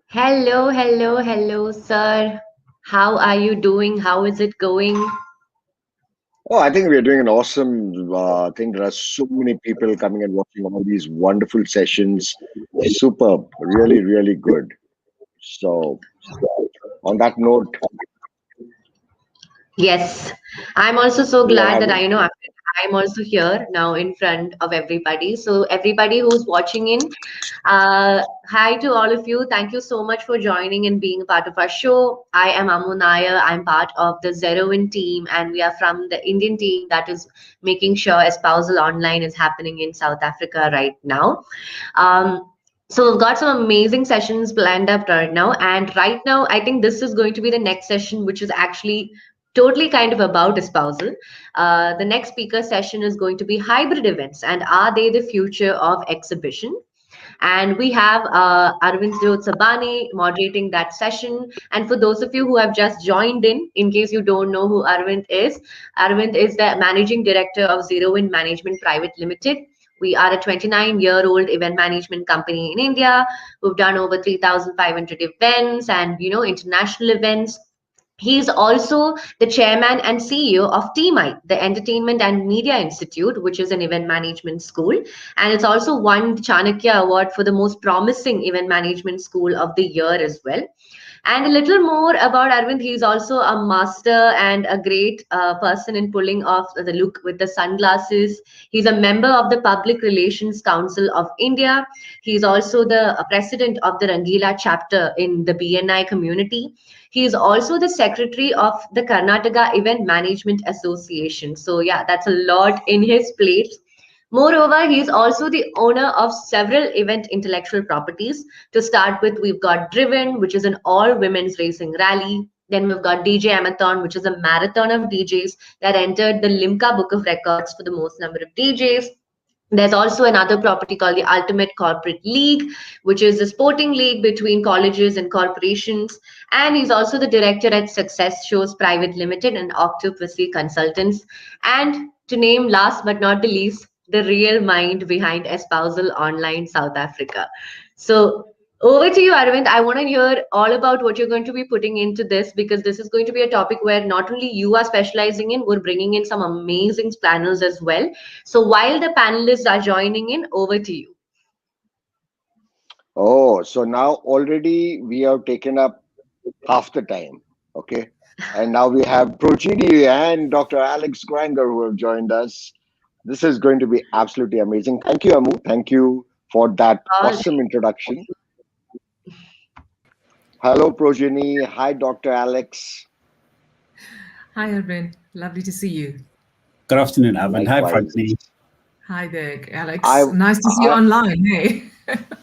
Hello, hello, hello, sir. How are you doing? How is it going? Oh, I think we are doing an awesome thing. There are so many people coming and watching all these wonderful sessions. Superb, really, really good. So, on that note, Yes, I'm also so we are glad that having. I'm also here now in front of everybody. So everybody who's watching in, hi to all of you. Thank you so much for joining and being a part of our show. I am Amu Nair. I'm part of the Zeroin team, and we are from the Indian team that is making sure espousal online is happening in South Africa right now. Um, so we've got some amazing sessions planned up right now, and right now I think this is going to be the next session, which is actually totally kind of about espousal. The next speaker session is going to be hybrid events and are they the future of exhibition? And we have Arvind Jyot Sabhaney moderating that session. And for those of you who have just joined in case you don't know who Arvind is the managing director of Zero Wind Management Private Limited. We are a 29-year-old event management company in India. We've done over 3,500 events and international events. He is also the chairman and CEO of TMI, the Entertainment and Media Institute, which is an event management school. And it's also won the Chanakya Award for the most promising event management school of the year as well. And a little more about Arvind. He's also a master and a great person in pulling off the look with the sunglasses. He's a member of the Public Relations Council of India. He's also the president of the Rangila chapter in the BNI community. He is also the secretary of the Karnataka Event Management Association. So, yeah, that's a lot in his plate. Moreover, he is also the owner of several event intellectual properties. To start with, we've got Driven, which is an all women's racing rally. Then we've got DJ Amathon, which is a marathon of DJs that entered the Limca Book of Records for the most number of DJs. There's also another property called the Ultimate Corporate League, which is a sporting league between colleges and corporations. And he's also the director at Success Shows Private Limited and Octopussy Consultants. And to name last but not the least, the real mind behind Espousal Online South Africa. So over to you, Arvind. I want to hear all about what you're going to be putting into this because this is going to be a topic where not only you are specializing in, we're bringing in some amazing panels as well. So while the panelists are joining in, over to you. Oh, so now already we have taken up half the time. Okay. And now we have Projeni and Dr. Alex Granger who have joined us. This is going to be absolutely amazing. Thank you, Amu. Thank you for that All awesome introduction. Hello, Projeni. Hi, Dr. Alex. Hi, Arvind. Lovely to see you. Good afternoon, Arvind. Hi, Likewise. Projeni. Hi there, Alex. Nice to see you online, hey?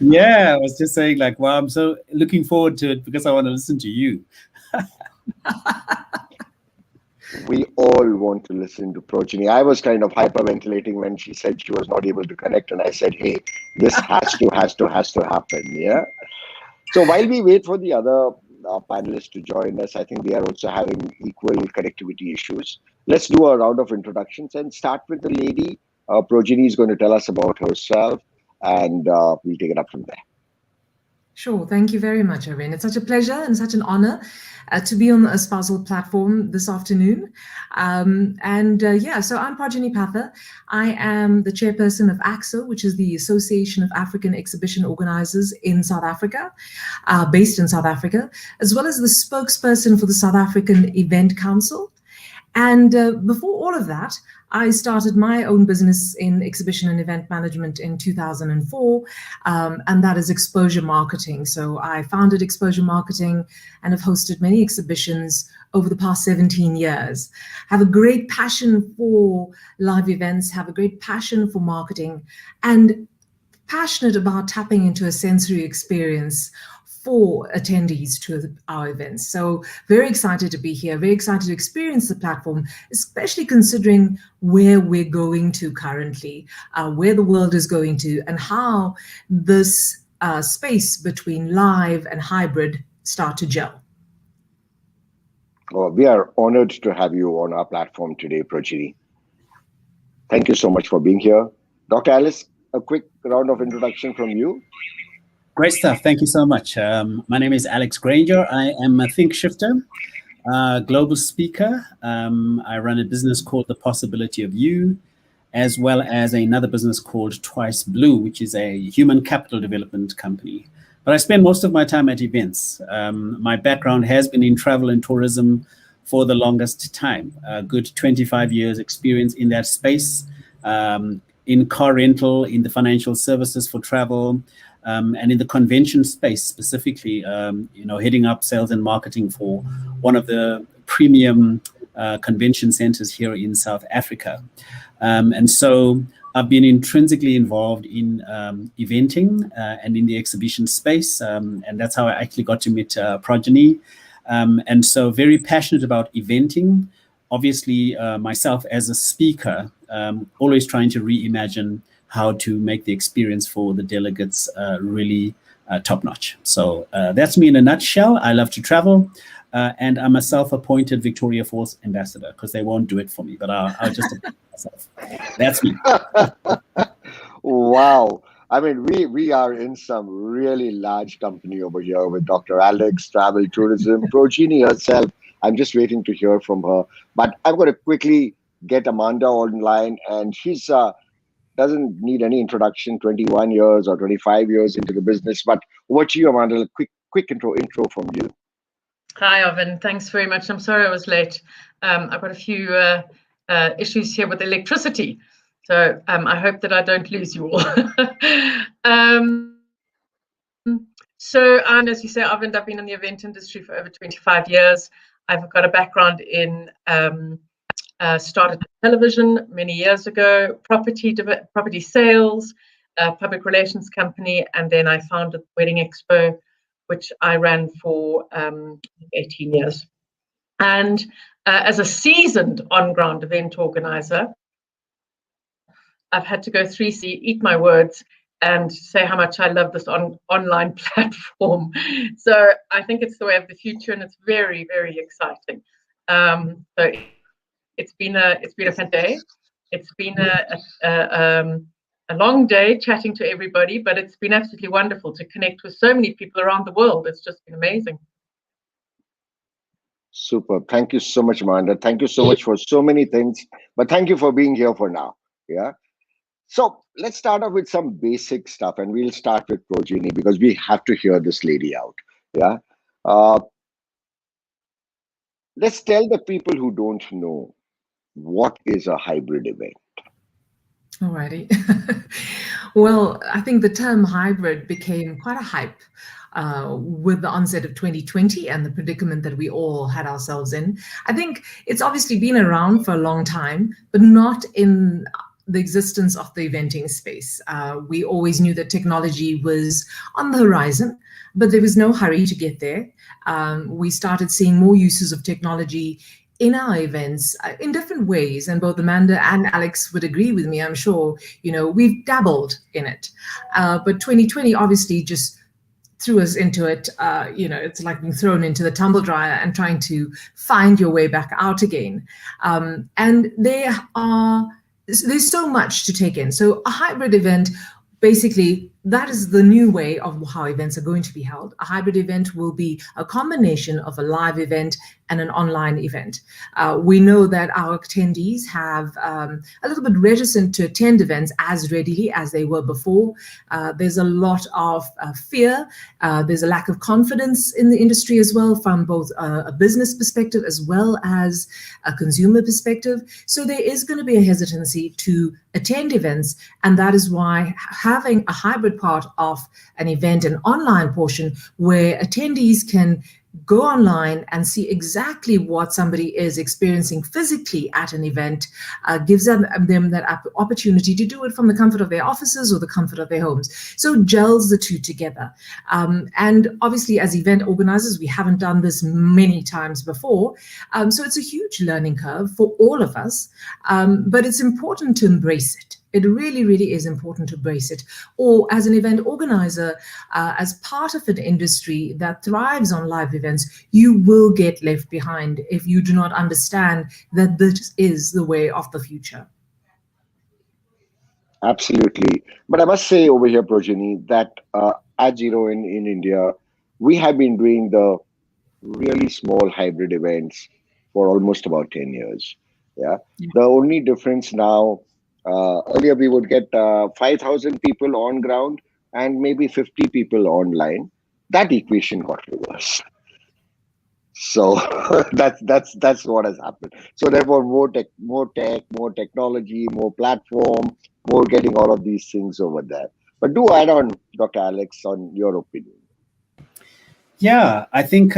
Yeah, I was just saying, like, wow, I'm so looking forward to it because I want to listen to you. We all want to listen to Projeni. I was kind of hyperventilating when she said she was not able to connect, and I said, "Hey, this has to happen." Yeah. So while we wait for the other panelists to join us, I think they are also having equal connectivity issues. Let's do a round of introductions and start with the lady. Projeni is going to tell us about herself, and we'll take it up from there. Sure. Thank you very much, Arvind. It's such a pleasure and such an honor to be on the Espousal platform this afternoon. So I'm Projeni Pather. I am the chairperson of AXO, which is the Association of African Exhibition Organizers in South Africa, based in South Africa, as well as the spokesperson for the South African Event Council. And before all of that, I started my own business in exhibition and event management in 2004, and that is exposure marketing. So I founded Exposure Marketing and have hosted many exhibitions over the past 17 years. Have a great passion for live events, have a great passion for marketing, and passionate about tapping into a sensory experience for attendees to our events. So very excited to be here, very excited to experience the platform, especially considering where we're going to currently, where the world is going to, and how this space between live and hybrid start to gel. Well, we are honored to have you on our platform today, Projeni. Thank you so much for being here. Dr. Alice, a quick round of introduction from you. Great stuff. Thank you so much. My name is Alex Granger. I am a think shifter, global speaker. I run a business called The Possibility of You, as well as another business called Twice Blue, which is a human capital development company. But I spend most of my time at events. My background has been in travel and tourism for the longest time. A good 25 years experience in that space, in car rental, in the financial services for travel, and in the convention space specifically, heading up sales and marketing for one of the premium convention centers here in South Africa. And so I've been intrinsically involved in eventing and in the exhibition space. And that's how I actually got to meet Projeni. And so very passionate about eventing. Obviously, myself as a speaker, always trying to reimagine how to make the experience for the delegates really top-notch. So that's me in a nutshell. I love to travel. And I'm a self-appointed Victoria Falls ambassador because they won't do it for me, but I'll just appoint myself. That's me. Wow. I mean, we are in some really large company over here with Dr. Alex, Travel Tourism, Projeni herself. I'm just waiting to hear from her. But I'm going to quickly get Amanda online, and she's doesn't need any introduction, 21 years or 25 years into the business. But over to you, Amanda, quick intro from you. Hi, Arvind. Thanks very much. I'm sorry I was late. I've got a few issues here with electricity. So I hope that I don't lose you all. So as you say, Arvind, I've been in the event industry for over 25 years. I've got a background in started television many years ago, property sales, public relations company, and then I founded Wedding Expo, which I ran for 18 years. And as a seasoned on-ground event organizer, I've had to go 3C, eat my words, and say how much I love this online platform. So I think it's the way of the future, and it's very, very exciting. So it's been a fun day. It's been a long day chatting to everybody, but it's been absolutely wonderful to connect with so many people around the world. It's just been amazing. Super. Thank you so much, Amanda. Thank you so much for so many things, but thank you for being here for now. Yeah. So let's start off with some basic stuff, and we'll start with Projeni because we have to hear this lady out. Yeah. Let's tell the people who don't know what is a hybrid event. Alrighty. Well, I think the term hybrid became quite a hype with the onset of 2020 and the predicament that we all had ourselves in. I think it's obviously been around for a long time, but not in the existence of the eventing space. We always knew that technology was on the horizon, but there was no hurry to get there. We started seeing more uses of technology in our events in different ways, and both Amanda and Alex would agree with me, I'm sure. We've dabbled in it, but 2020 obviously just threw us into it. It's like being thrown into the tumble dryer and trying to find your way back out again. And there's so much to take in. So a hybrid event, basically, that is the new way of how events are going to be held. A hybrid event will be a combination of a live event and an online event. We know that our attendees have a little bit reticent to attend events as readily as they were before. There's a lot of fear. There's a lack of confidence in the industry as well, from both a business perspective as well as a consumer perspective. So there is going to be a hesitancy to attend events, and that is why having a hybrid part of an event, an online portion where attendees can go online and see exactly what somebody is experiencing physically at an event, gives them that opportunity to do it from the comfort of their offices or the comfort of their homes. So gels the two together. And obviously, as event organizers, we haven't done this many times before. So it's a huge learning curve for all of us, but it's important to embrace it. It really, really is important to embrace it. Or as an event organizer, as part of an industry that thrives on live events, you will get left behind if you do not understand that this is the way of the future. Absolutely. But I must say over here, Projeni, that at Zero in India, we have been doing the really small hybrid events for almost about 10 years. Yeah. The only difference now, earlier we would get 5,000 people on ground and maybe 50 people online. That equation got reversed. So that's what has happened. So therefore, more technology, more platform, more getting all of these things over there. But do add on, Dr. Alex, on your opinion. Yeah, I think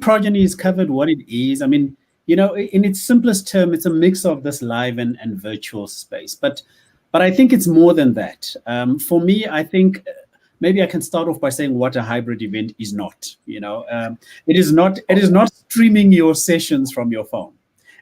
Progeny has covered what it is. I mean, in its simplest term, it's a mix of this live and virtual space. But I think it's more than that. For me, I think maybe I can start off by saying what a hybrid event is not. It is not streaming your sessions from your phone.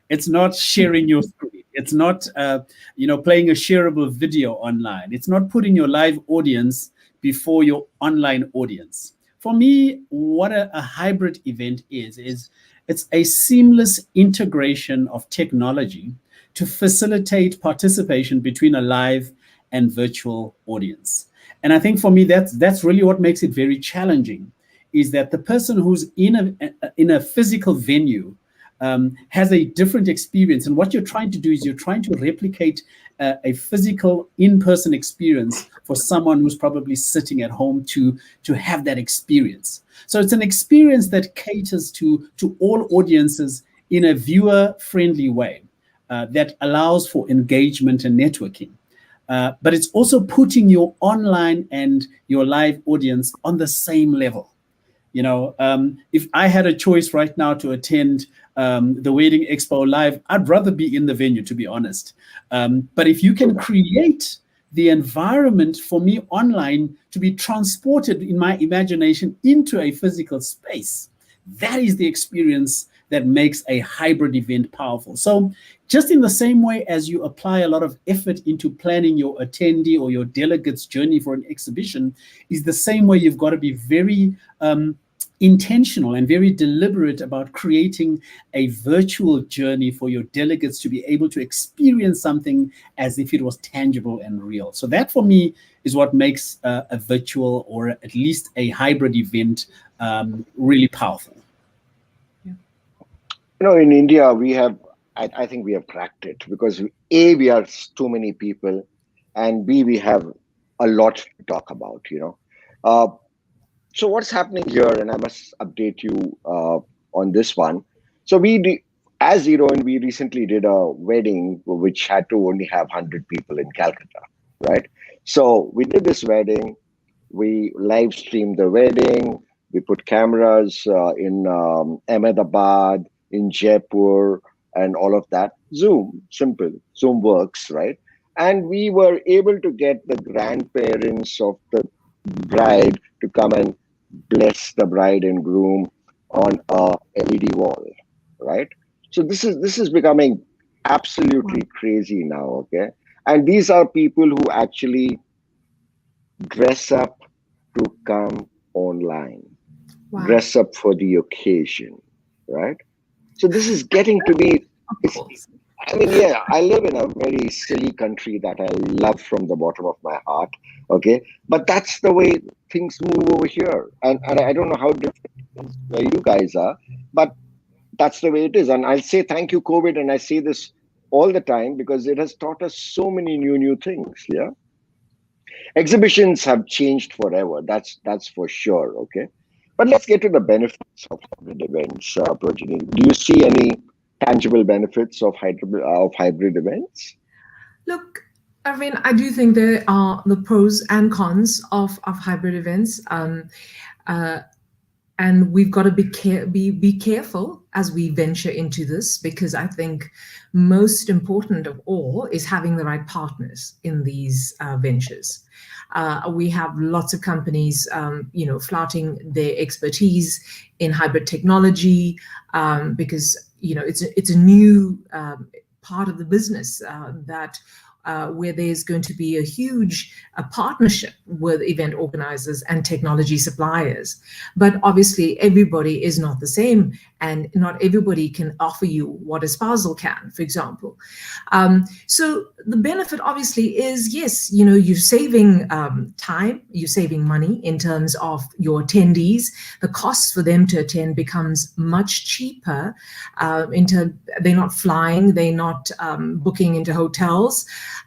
It's not sharing your screen. It's not playing a shareable video online. It's not putting your live audience before your online audience. For me, what a hybrid event is it's a seamless integration of technology to facilitate participation between a live and virtual audience. And I think for me, that's really what makes it very challenging, is that the person who's in a physical venue has a different experience. And what you're trying to do is you're trying to replicate a physical in-person experience for someone who's probably sitting at home to have that experience. So it's an experience that caters to all audiences in a viewer-friendly way that allows for engagement and networking. But it's also putting your online and your live audience on the same level. If I had a choice right now to attend the Wedding Expo live, I'd rather be in the venue, to be honest. But if you can create the environment for me online to be transported in my imagination into a physical space, that is the experience that makes a hybrid event powerful. So just in the same way as you apply a lot of effort into planning your attendee or your delegate's journey for an exhibition, is the same way you've got to be very intentional and very deliberate about creating a virtual journey for your delegates to be able to experience something as if it was tangible and real. So that for me is what makes a virtual or at least a hybrid event really powerful. In India, I think we have cracked it because A, we are too many people, and B, we have a lot to talk about, So what's happening here, and I must update you on this one. So as Zero, and we recently did a wedding which had to only have 100 people in Calcutta, right? So we did this wedding, we live streamed the wedding, we put cameras in Ahmedabad, in Jaipur, and all of that. Simple. Zoom works, right? And we were able to get the grandparents of the bride to come and bless the bride and groom on a LED wall, right? So this is becoming absolutely crazy now, okay? And these are people who actually dress up to come online, dress up for the occasion, right? So this is getting to be, I live in a very silly country that I love from the bottom of my heart, okay? But that's the way things move over here. And I don't know how different where you guys are, but that's the way it is. And I'll say thank you, COVID, and I say this all the time because it has taught us so many new things, yeah? Exhibitions have changed forever, that's for sure, okay? But let's get to the benefits of hybrid events, Projeni. Do you see any tangible benefits of hybrid events? Look, Arvind, I do think there are the pros and cons of hybrid events. And we've got to be careful as we venture into this, because I think most important of all is having the right partners in these ventures. We have lots of companies, flouting their expertise in hybrid technology because it's a new part of the business that where there's going to be a huge partnership with event organizers and technology suppliers. But obviously, everybody is not the same, and not everybody can offer you what Espousal can, for example. So the benefit obviously is, yes, you're saving time, you're saving money in terms of your attendees. The costs for them to attend becomes much cheaper. They're not flying, they're not booking into hotels.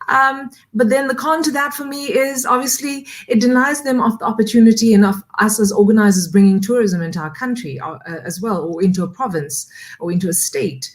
But then the con to that for me is obviously it denies them of the opportunity and of us as organizers bringing tourism into our country as well, or into a province or into a state.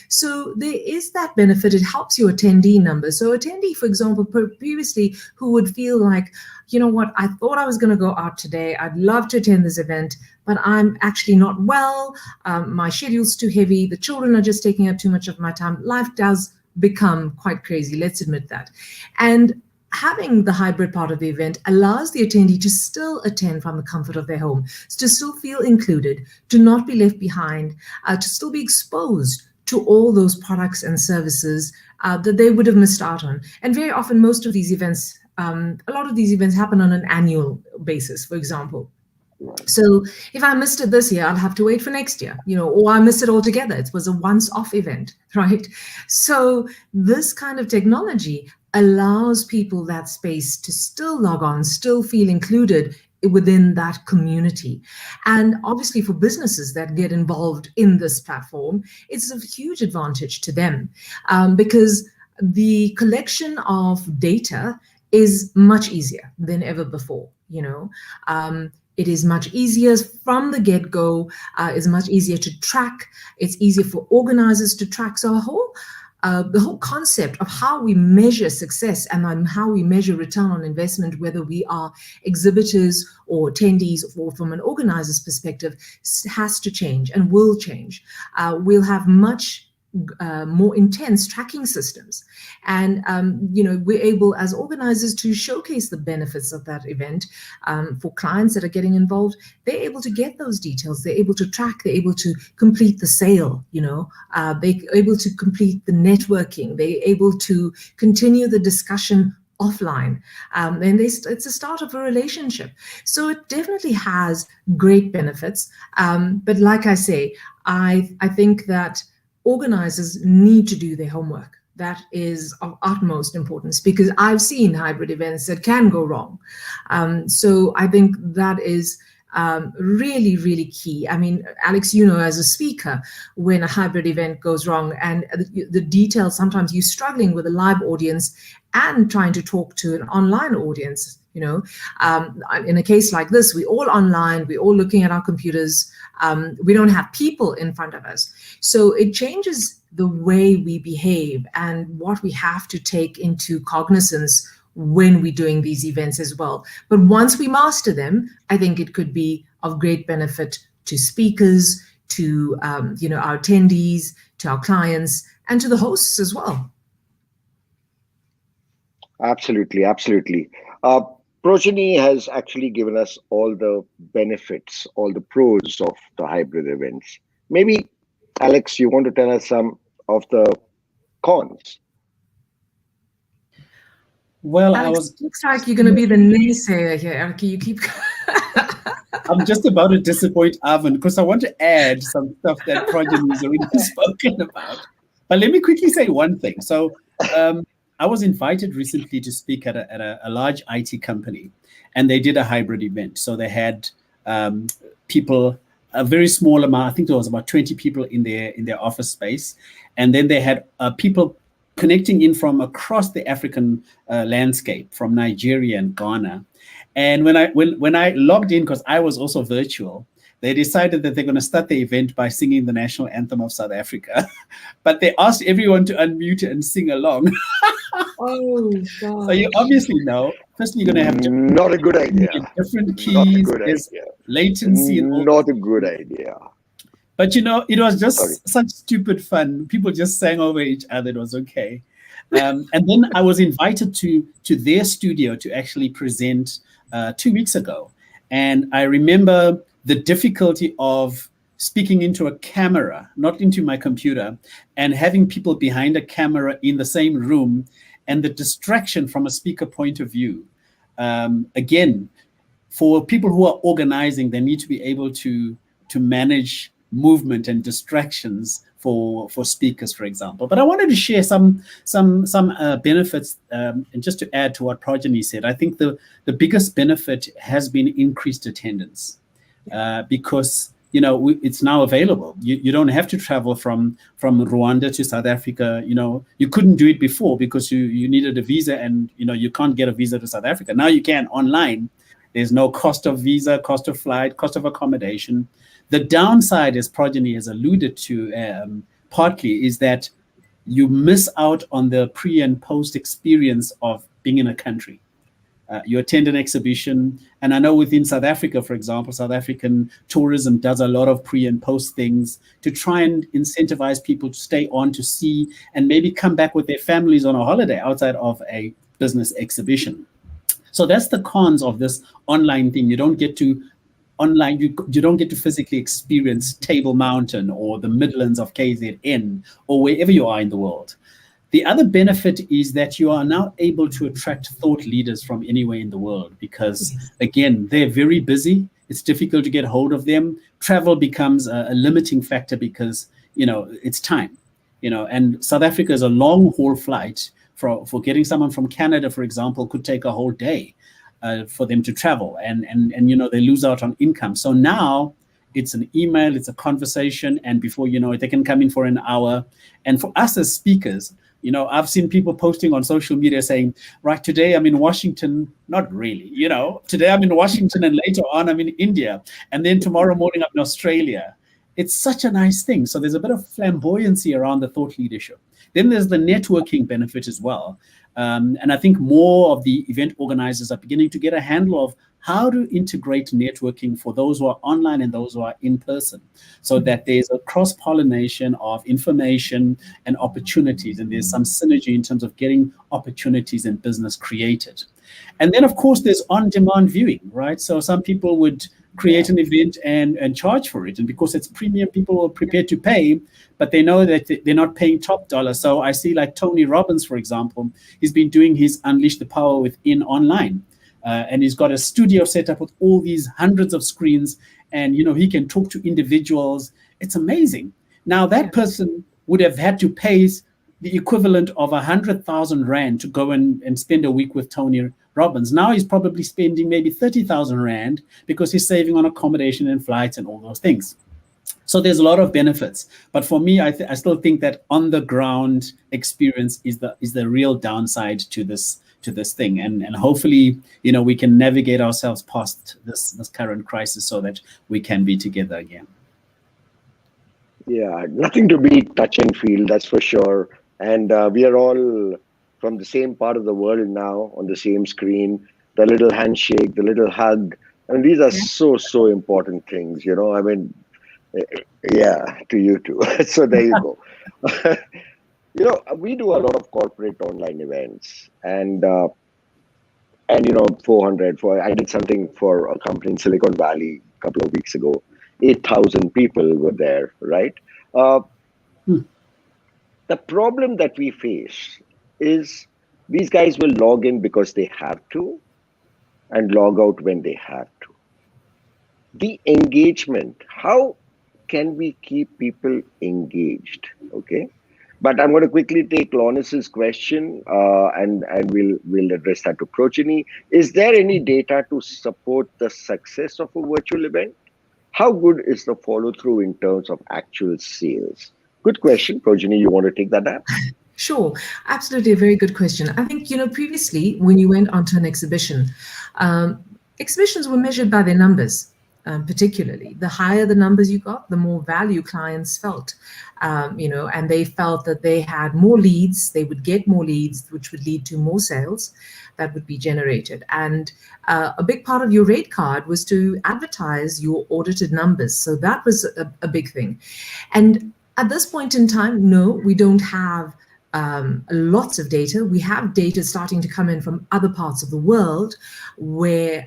So there is that benefit. It helps your attendee numbers. So attendee, for example, previously who would feel like, you know what, I thought I was going to go out today. I'd love to attend this event, but I'm actually not well. My schedule's too heavy. The children are just taking up too much of my time. Life does become quite crazy. Let's admit that. And having the hybrid part of the event allows the attendee to still attend from the comfort of their home, to still feel included, to not be left behind, to still be exposed to all those products and services that they would have missed out on. And very often, most of these events, a lot of these events happen on an annual basis, for example. So if I missed it this year, I'll have to wait for next year, or I missed it altogether. It was a once-off event, right? So this kind of technology allows people that space to still log on, still feel included within that community. And obviously for businesses that get involved in this platform, it's a huge advantage to them because the collection of data is much easier than ever before, It is much easier from the get-go. It's much easier to track. It's easier for organizers to track. So the whole concept of how we measure success and how we measure return on investment, whether we are exhibitors or attendees or from an organizer's perspective, has to change and will change. We'll have much more intense tracking systems. And, we're able as organizers to showcase the benefits of that event for clients that are getting involved. They're able to get those details. They're able to track. They're able to complete the sale, they're able to complete the networking. They're able to continue the discussion offline. And it's a start of a relationship. So it definitely has great benefits. But like I say, I think that organizers need to do their homework. That is of utmost importance because I've seen hybrid events that can go wrong. So I think that is really, really key. I mean, Alex, as a speaker, when a hybrid event goes wrong and the details, sometimes you're struggling with a live audience and trying to talk to an online audience. In a case like this, we're all online, we're all looking at our computers. We don't have people in front of us. So it changes the way we behave and what we have to take into cognizance when we're doing these events as well. But once we master them, I think it could be of great benefit to speakers, to our attendees, to our clients, and to the hosts as well. Absolutely, absolutely. Projeni has actually given us all the benefits, all the pros of the hybrid events. Maybe, Alex, you want to tell us some of the cons? Well, Alex, it looks like you're going to be the naysayer here, Erica. You keep... I'm just about to disappoint Arvind because I want to add some stuff that Projeni has already spoken about. But let me quickly say one thing. So, I was invited recently to speak at a large IT company, and they did a hybrid event. So they had people, a very small amount. I think there was about 20 people in their office space, and then they had people connecting in from across the African landscape, from Nigeria and Ghana. And when I logged in, because I was also virtual, they decided that they're going to start the event by singing the national anthem of South Africa. But they asked everyone to unmute and sing along. Oh, God. So you obviously know, firstly, you're going to have not a good idea. Different keys, there's latency. Not a good idea. But it was just such stupid fun. People just sang over each other. It was okay. And then I was invited to their studio to actually present 2 weeks ago. And I remember the difficulty of speaking into a camera, not into my computer, and having people behind a camera in the same room and the distraction from a speaker point of view. Again, for people who are organizing, they need to be able to manage movement and distractions for speakers, for example. But I wanted to share some benefits, and just to add to what Projeni said, I think the biggest benefit has been increased attendance, because it's now available. You don't have to travel from Rwanda to South Africa. You couldn't do it before because you needed a visa, and you can't get a visa to South Africa. Now you can online. There's no cost of visa, cost of flight, cost of accommodation. The downside, as Projeni has alluded to partly, is that you miss out on the pre and post experience of being in a country. You attend an exhibition, and I know within South Africa, for example, South African tourism does a lot of pre and post things to try and incentivize people to stay on to see and maybe come back with their families on a holiday outside of a business exhibition. So that's the cons of this online thing. You don't get to online, you don't get to physically experience Table Mountain or the Midlands of KZN or wherever you are in the world. The other benefit is that you are now able to attract thought leaders from anywhere in the world because, again, they're very busy. It's difficult to get hold of them. Travel becomes a limiting factor because, it's time, and South Africa is a long haul flight. For getting someone from Canada, for example, could take a whole day for them to travel, and they lose out on income. So now it's an email, it's a conversation, and before you know it, they can come in for an hour. And for us as speakers, I've seen people posting on social media saying, right, today I'm in Washington. Not really, today I'm in Washington and later on I'm in India. And then tomorrow morning I'm in Australia. It's such a nice thing. So there's a bit of flamboyancy around the thought leadership. Then there's the networking benefit as well. And I think more of the event organizers are beginning to get a handle of how to integrate networking for those who are online and those who are in person, so that there's a cross-pollination of information and opportunities, and there's some synergy in terms of getting opportunities in business created. And then, of course, there's on-demand viewing, right? So some people would create an event and charge for it. And because it's premium, people are prepared to pay, but they know that they're not paying top dollar. So I see like Tony Robbins, for example, he's been doing his Unleash the Power Within online. And he's got a studio set up with all these hundreds of screens, and he can talk to individuals. It's amazing. Now that person would have had to pay the equivalent of 100,000 Rand to go and spend a week with Tony Robbins. Now he's probably spending maybe 30,000 Rand because he's saving on accommodation and flights and all those things. So there's a lot of benefits. But for me, I still think that on the ground experience is the real downside to this thing. And hopefully, we can navigate ourselves past this current crisis so that we can be together again. Yeah, nothing to beat touch and feel, that's for sure. And we are all from the same part of the world now on the same screen. The little handshake, the little hug. And these are so important things, I mean, yeah, to you too. So there you go. We do a lot of corporate online events, and 400. I did something for a company in Silicon Valley a couple of weeks ago. 8,000 people were there, right? The problem that we face is these guys will log in because they have to and log out when they have to. The engagement, how can we keep people engaged? Okay. But I'm going to quickly take Lawrence's question and we'll address that to Projeni. Is there any data to support the success of a virtual event? How good is the follow through in terms of actual sales? Good question. Projeni, you want to take that up? Sure, absolutely, a very good question. I think, previously when you went onto an exhibition, exhibitions were measured by their numbers. Particularly, the higher the numbers you got, the more value clients felt, and they felt that they had more leads, they would get more leads, which would lead to more sales that would be generated. And a big part of your rate card was to advertise your audited numbers. So that was a big thing. And at this point in time, no, we don't have lots of data. We have data starting to come in from other parts of the world where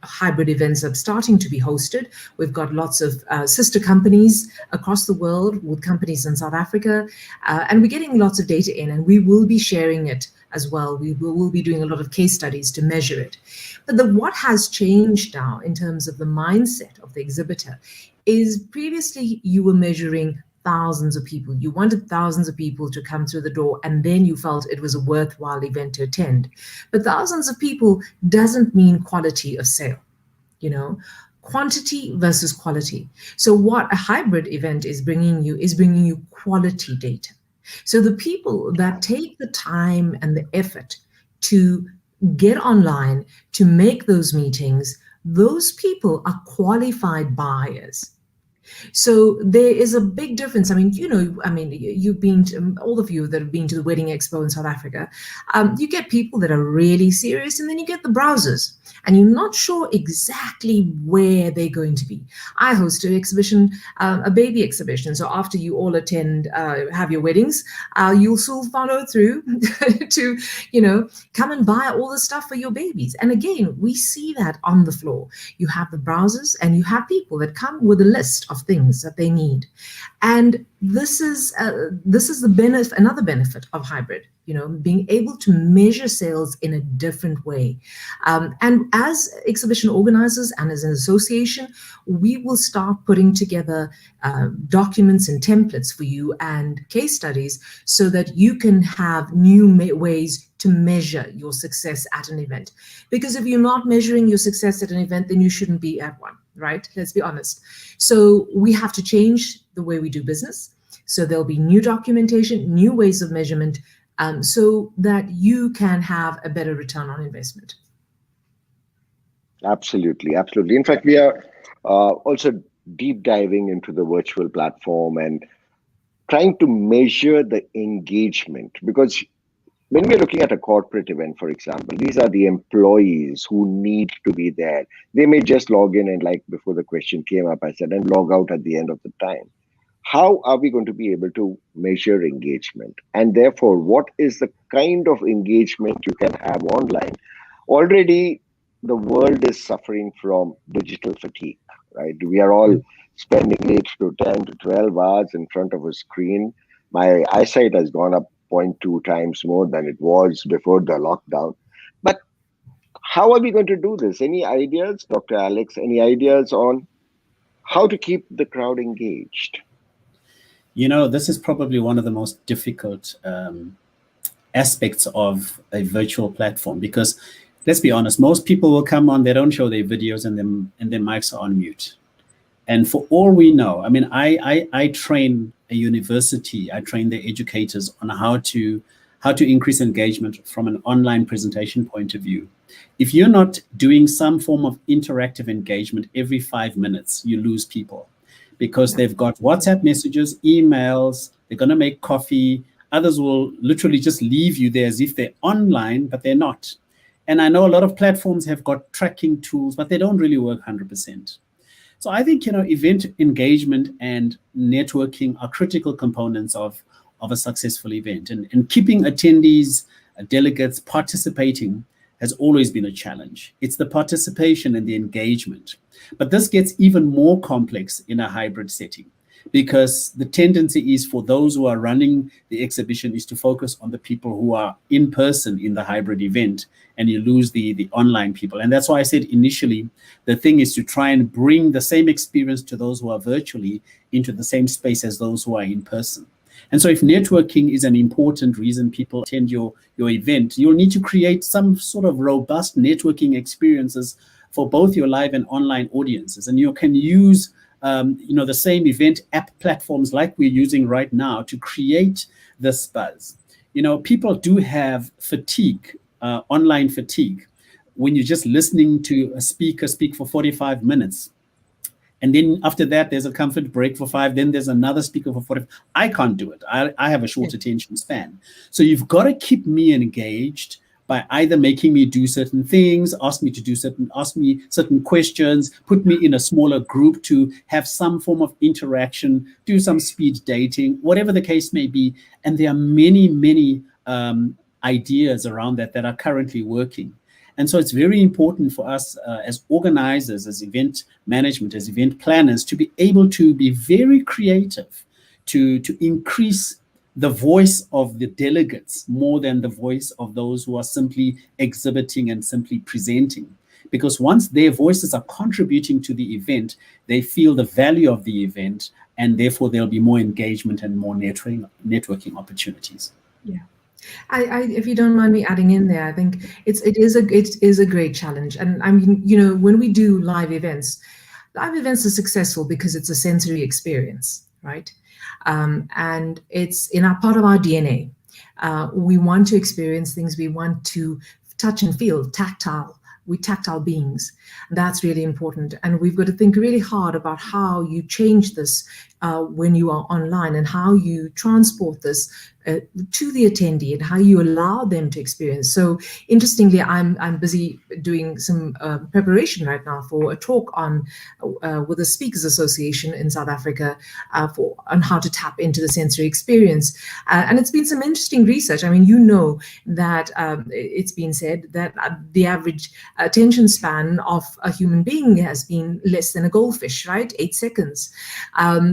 hybrid events are starting to be hosted. We've got lots of sister companies across the world with companies in South Africa, and we're getting lots of data in, and we will be sharing it as well. We will be doing a lot of case studies to measure it. But what has changed now in terms of the mindset of the exhibitor is previously you were measuring thousands of people. You wanted thousands of people to come through the door, and then you felt it was a worthwhile event to attend. But thousands of people doesn't mean quality of sale, quantity versus quality. So what a hybrid event is bringing you quality data. So the people that take the time and the effort to get online, to make those meetings, those people are qualified buyers. So there is a big difference. You've been to, all of you that have been to the Wedding Expo in South Africa, you get people that are really serious, and then you get the browsers, and you're not sure exactly where they're going to be. I hosted an exhibition, a baby exhibition. So after you all attend, have your weddings, you'll still follow through to, come and buy all the stuff for your babies. And again, we see that on the floor. You have the browsers, and you have people that come with a list of things that they need. And this is the benefit, another benefit of hybrid, being able to measure sales in a different way. And as exhibition organizers and as an association, we will start putting together documents and templates for you and case studies so that you can have new ways to measure your success at an event. Because if you're not measuring your success at an event, then you shouldn't be at one, right? Let's be honest. So we have to change the way we do business. So there'll be new documentation, new ways of measurement, so that you can have a better return on investment. Absolutely, absolutely. In fact, we are also deep diving into the virtual platform and trying to measure the engagement, because when we're looking at a corporate event, for example, these are the employees who need to be there. They may just log in and, like before the question came up, I said, and log out at the end of the time. How are we going to be able to measure engagement? And therefore, what is the kind of engagement you can have online? Already, the world is suffering from digital fatigue, right? We are all spending 8 to 10 to 12 hours in front of a screen. My eyesight has gone up 0.2 times more than it was before the lockdown. But how are we going to do this? Any ideas, Dr. Alex? Any ideas on how to keep the crowd engaged? This is probably one of the most difficult aspects of a virtual platform, because let's be honest, most people will come on, they don't show their videos, and their mics are on mute. And for all we know, I train a university, I train the educators on how to increase engagement from an online presentation point of view. If you're not doing some form of interactive engagement every 5 minutes, you lose people, because they've got WhatsApp messages, emails, they're going to make coffee. Others will literally just leave you there as if they're online, but they're not. And I know a lot of platforms have got tracking tools, but they don't really work 100%. So I think, event engagement and networking are critical components of a successful event. And keeping attendees, delegates participating has always been a challenge. It's the participation and the engagement. But this gets even more complex in a hybrid setting, because the tendency is for those who are running the exhibition is to focus on the people who are in person in the hybrid event, and you lose the online people. And that's why I said initially, the thing is to try and bring the same experience to those who are virtually into the same space as those who are in person. And so if networking is an important reason people attend your event, you'll need to create some sort of robust networking experiences for both your live and online audiences. And you can use the same event app platforms like we're using right now to create this buzz. People do have fatigue, online fatigue, when you're just listening to a speaker speak for 45 minutes. And then after that, there's a comfort break for 5. Then there's another speaker for 40. I can't do it. I have a short attention span. So you've got to keep me engaged by either making me do certain things, ask me certain questions, put me in a smaller group to have some form of interaction, do some speed dating, whatever the case may be. And there are many, many ideas around that are currently working. And so it's very important for us as organizers, as event management, as event planners, to be able to be very creative, to increase the voice of the delegates more than the voice of those who are simply exhibiting and simply presenting. Because once their voices are contributing to the event, they feel the value of the event, and therefore there'll be more engagement and more networking opportunities. Yeah. If you don't mind me adding in there, I think it is a great challenge. And I mean, when we do live events are successful because it's a sensory experience, right? And it's in our part of our DNA. We want to experience things. We want to touch and feel, tactile. We're tactile beings. That's really important. And we've got to think really hard about how you change this when you are online, and how you transport this to the attendee, and how you allow them to experience. So interestingly, I'm busy doing some preparation right now for a talk on with the Speakers Association in South Africa on how to tap into the sensory experience. And it's been some interesting research. I mean, that it's been said that the average attention span of a human being has been less than a goldfish, right? 8 seconds.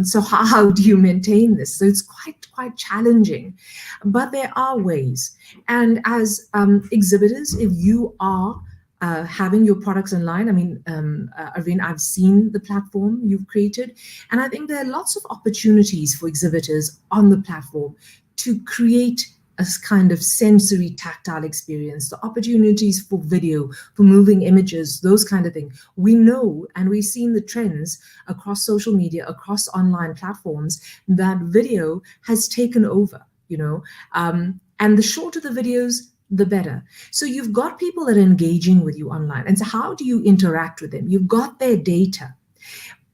So how do you maintain this? So it's quite challenging, but there are ways. And as exhibitors, if you are having your products online, I mean, Arvind, I've seen the platform you've created, and I think there are lots of opportunities for exhibitors on the platform to create a kind of sensory tactile experience, the opportunities for video, for moving images, those kind of things. We know, and we've seen the trends across social media, across online platforms, that video has taken over, and the shorter the videos, the better. So you've got people that are engaging with you online. And so how do you interact with them? You've got their data.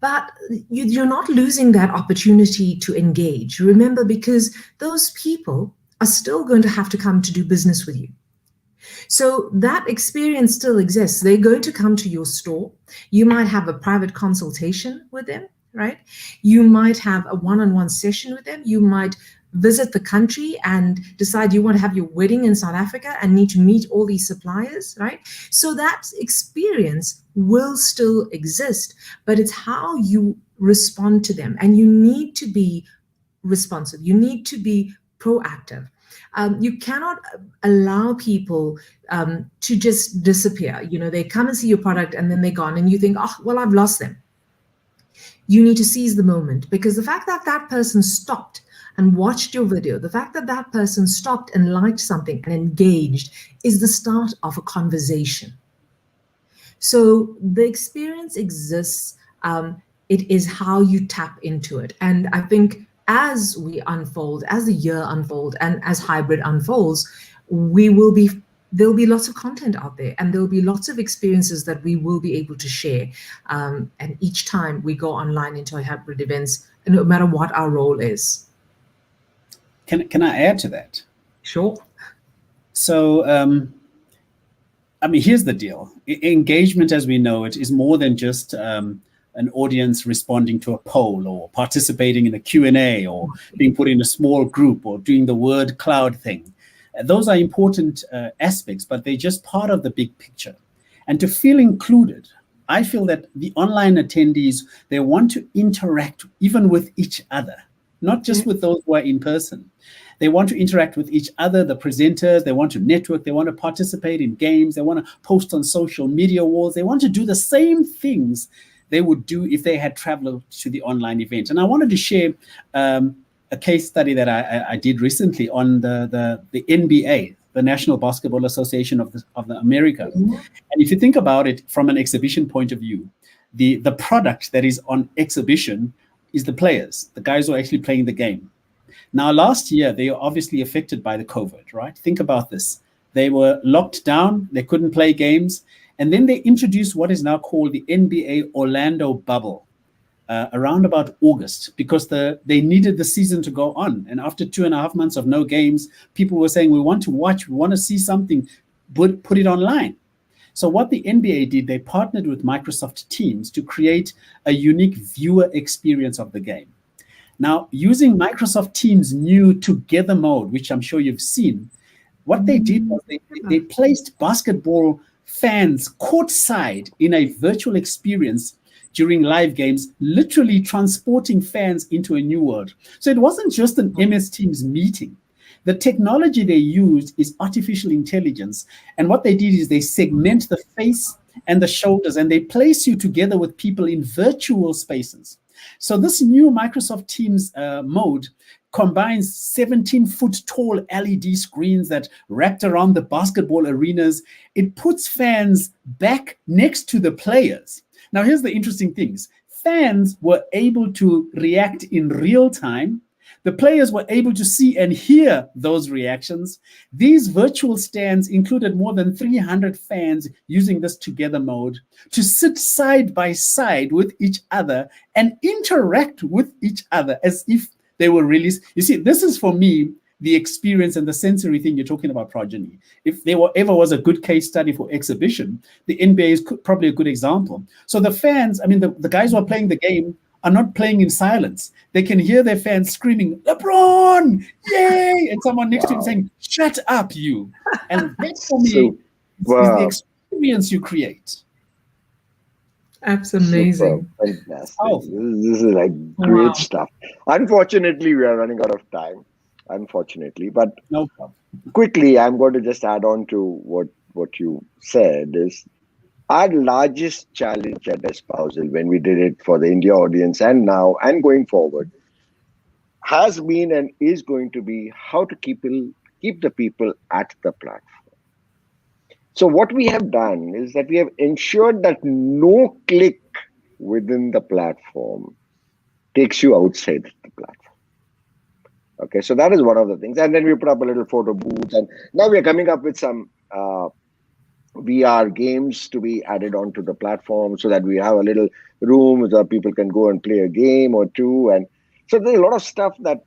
But you're not losing that opportunity to engage. Remember, because those people are still going to have to come to do business with you. So that experience still exists. They're going to come to your store. You might have a private consultation with them, right? You might have a one-on-one session with them. You might visit the country and decide you want to have your wedding in South Africa and need to meet all these suppliers, right? So that experience will still exist, but it's how you respond to them. And you need to be responsive. You need to be proactive. You cannot allow people to just disappear. They come and see your product and then they're gone, and you think, oh, well, I've lost them. You need to seize the moment, because the fact that that person stopped and watched your video, the fact that that person stopped and liked something and engaged, is the start of a conversation. So the experience exists. It is how you tap into it. And I think as we unfold, as the year unfolds, and as hybrid unfolds, there'll be lots of content out there, and there'll be lots of experiences that we will be able to share. And each time we go online into our hybrid events, no matter what our role is. Can I add to that? Sure. So, I mean, here's the deal. Engagement, as we know it, is more than just an audience responding to a poll, or participating in a Q&A, or being put in a small group, or doing the word cloud thing. Those are important aspects, but they're just part of the big picture. And to feel included, I feel that the online attendees, they want to interact even with each other, not just with those who are in person. They want to interact with each other, the presenters, they want to network, they want to participate in games, they want to post on social media walls, they want to do the same things they would do if they had traveled to the online event. And I wanted to share a case study that I did recently on the NBA, the National Basketball Association of America. Mm-hmm. And if you think about it from an exhibition point of view, the product that is on exhibition is the players, the guys who are actually playing the game. Now, last year, they were obviously affected by the COVID, right? Think about this. They were locked down, they couldn't play games. And then they introduced what is now called the NBA Orlando bubble around about August, because they needed the season to go on. And after 2.5 months of no games, people were saying, we want to watch, we want to see something. put it online. So what the NBA did, they partnered with Microsoft Teams to create a unique viewer experience of the game. Now, using Microsoft Teams' new Together mode, which I'm sure you've seen, what they did was they placed basketball fans courtside in a virtual experience during live games, literally transporting fans into a new world. So it wasn't just an MS Teams meeting. The technology they used is artificial intelligence. And what they did is they segment the face and the shoulders, and they place you together with people in virtual spaces. So this new Microsoft Teams mode combines 17-foot tall LED screens that wrapped around the basketball arenas. It puts fans back next to the players. Now, here's the interesting things. Fans were able to react in real time. The players were able to see and hear those reactions. These virtual stands included more than 300 fans using this Together mode to sit side by side with each other and interact with each other as if they were really. You see, this is for me the experience and the sensory thing you're talking about, Projeni. If there ever was a good case study for exhibition, the NBA is probably a good example. So the fans, I mean, the guys who are playing the game are not playing in silence. They can hear their fans screaming, LeBron, yay! And someone next to him saying, shut up, you. And that for me is the experience you create. That's amazing. Super. Fantastic. Oh. This is like great stuff. Unfortunately, we are running out of time. Unfortunately, but no problem. Quickly, I'm going to just add on to what you said is our largest challenge at Espousal when we did it for the India audience and now and going forward has been and is going to be how to keep the people at the platform. So what we have done is that we have ensured that no click within the platform takes you outside the platform. Okay, so that is one of the things. And then we put up a little photo booth. And now we are coming up with some VR games to be added onto the platform so that we have a little room where people can go and play a game or two. And so there's a lot of stuff that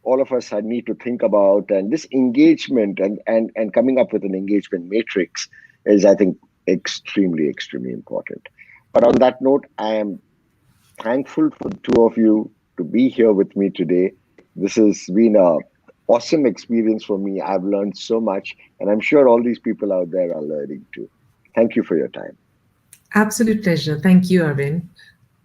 all of us need to think about. And this engagement and coming up with an engagement matrix is, I think, extremely, extremely important. But on that note, I am thankful for the two of you to be here with me today. This has been an awesome experience for me. I've learned so much, and I'm sure all these people out there are learning too. Thank you for your time. Absolute pleasure. Thank you, Arvind.